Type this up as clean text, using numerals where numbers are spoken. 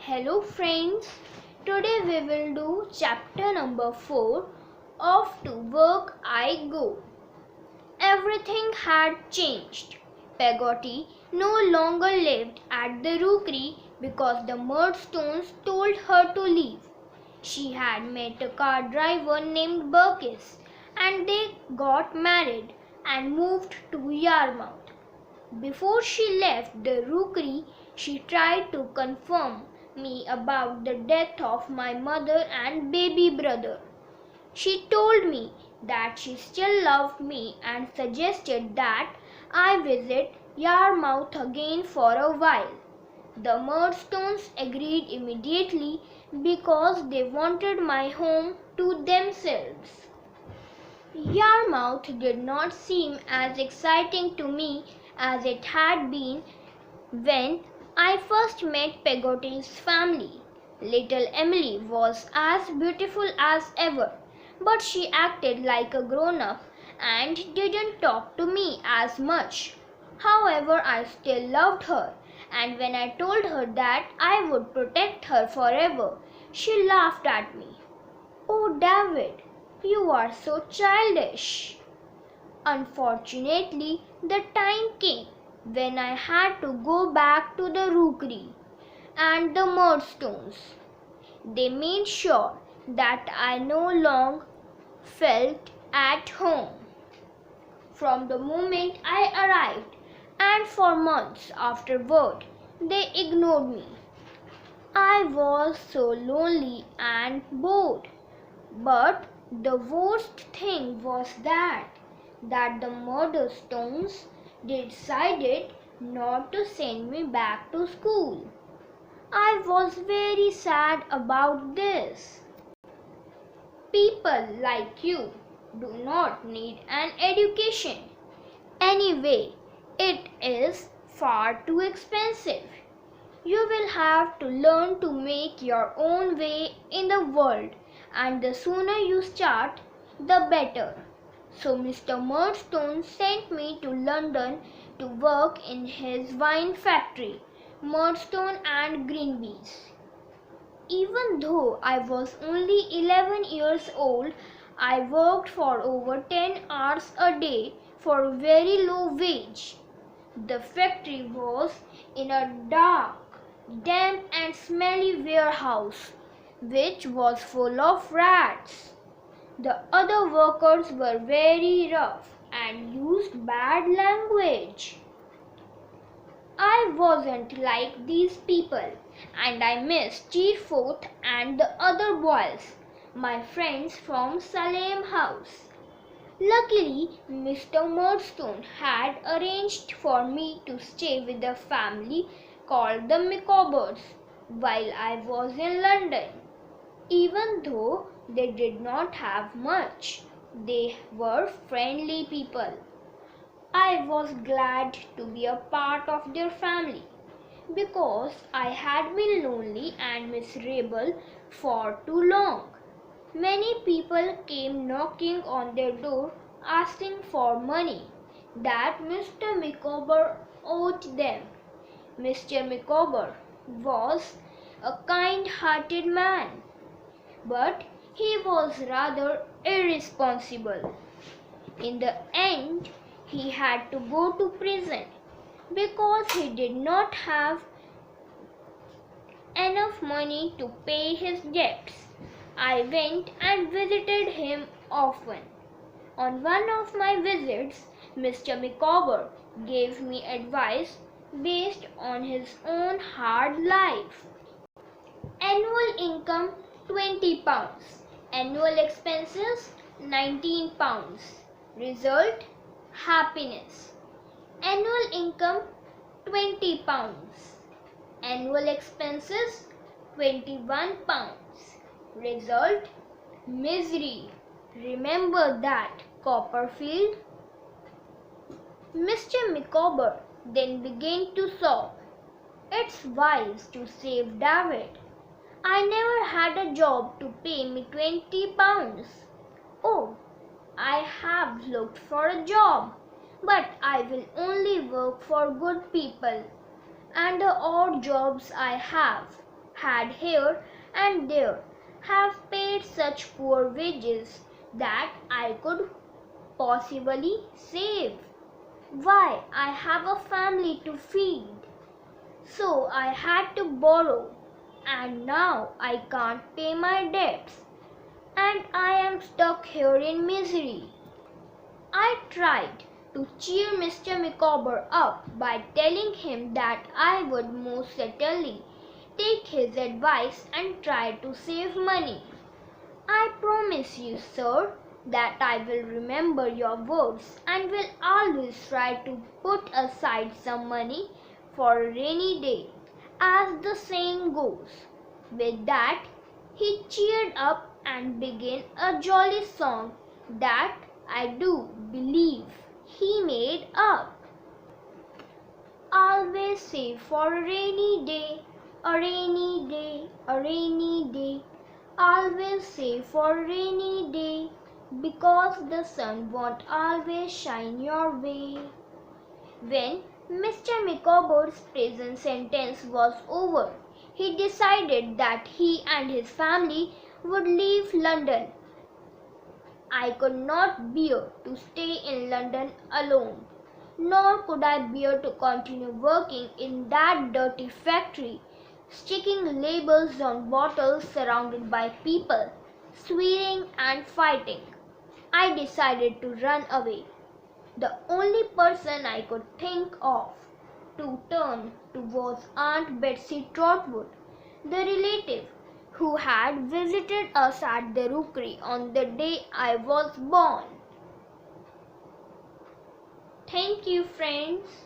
Hello friends, today we will do chapter number 4 of To Work I Go. Everything had changed. Peggotty no longer lived at the rookery because the Murdstones told her to leave. She had met a car driver named Burkis and they got married and moved to Yarmouth. Before she left the rookery, she tried to confirm me about the death of my mother and baby brother. She told me that she still loved me and suggested that I visit Yarmouth again for a while. The Murdstones agreed immediately because they wanted my home to themselves. Yarmouth did not seem as exciting to me as it had been when I first met Peggotty's family. Little Emily was as beautiful as ever, but she acted like a grown-up and didn't talk to me as much. However, I still loved her, and when I told her that I would protect her forever, she laughed at me. "Oh, David, you are so childish." Unfortunately, the time came when I had to go back to the rookery and the Murdstones. They made sure that I no longer felt at home from the moment I arrived, and for months afterward they ignored me. I was so lonely and bored. But the worst thing was that the Murdstones decided not to send me back to school. I was very sad about this. People like you do not need an education. Anyway, it is far too expensive. You will have to learn to make your own way in the world, and the sooner you start, the better. So Mr. Murdstone sent me to London to work in his wine factory, Murdstone and Greenpeace. Even though I was only 11 years old, I worked for over 10 hours a day for a very low wage. The factory was in a dark, damp and smelly warehouse, which was full of rats. The other workers were very rough and used bad language. I wasn't like these people, and I missed Cheerforth and the other boys, my friends from Salem House. Luckily, Mr. Murdstone had arranged for me to stay with a family called the Micawbers while I was in London. Even though they did not have much, they were friendly people. I was glad to be a part of their family because I had been lonely and miserable for too long. Many people came knocking on their door asking for money that Mr. Micawber owed them. Mr. Micawber was a kind-hearted man, but he was rather irresponsible. In the end, he had to go to prison because he did not have enough money to pay his debts. I went and visited him often. On one of my visits, Mr. Micawber gave me advice based on his own hard life. Annual income £20. Annual expenses £19. Result happiness. Annual income £20. Annual expenses £21. Result misery. Remember that, Copperfield. Mr. Micawber then began to sob. It's wise to save David. I never had a job to pay me £20. Oh, I have looked for a job, but I will only work for good people, and the odd jobs I have had here and there have paid such poor wages that I could possibly save. Why, I have a family to feed. So I had to borrow, and now I can't pay my debts, and I am stuck here in misery. I tried to cheer Mr. Micawber up by telling him that I would most certainly take his advice and try to save money. I promise you, sir, that I will remember your words and will always try to put aside some money for a rainy day, as the saying goes. With that, he cheered up and began a jolly song that I do believe he made up. Always save for a rainy day, a rainy day, a rainy day. Always save for a rainy day, because the sun won't always shine your way. When Mr. Micawber's prison sentence was over, he decided that he and his family would leave London. I could not bear to stay in London alone, nor could I bear to continue working in that dirty factory, sticking labels on bottles surrounded by people, swearing and fighting. I decided to run away. The only person I could think of to turn to was Aunt Betsy Trotwood, the relative who had visited us at the rookery on the day I was born. Thank you, friends.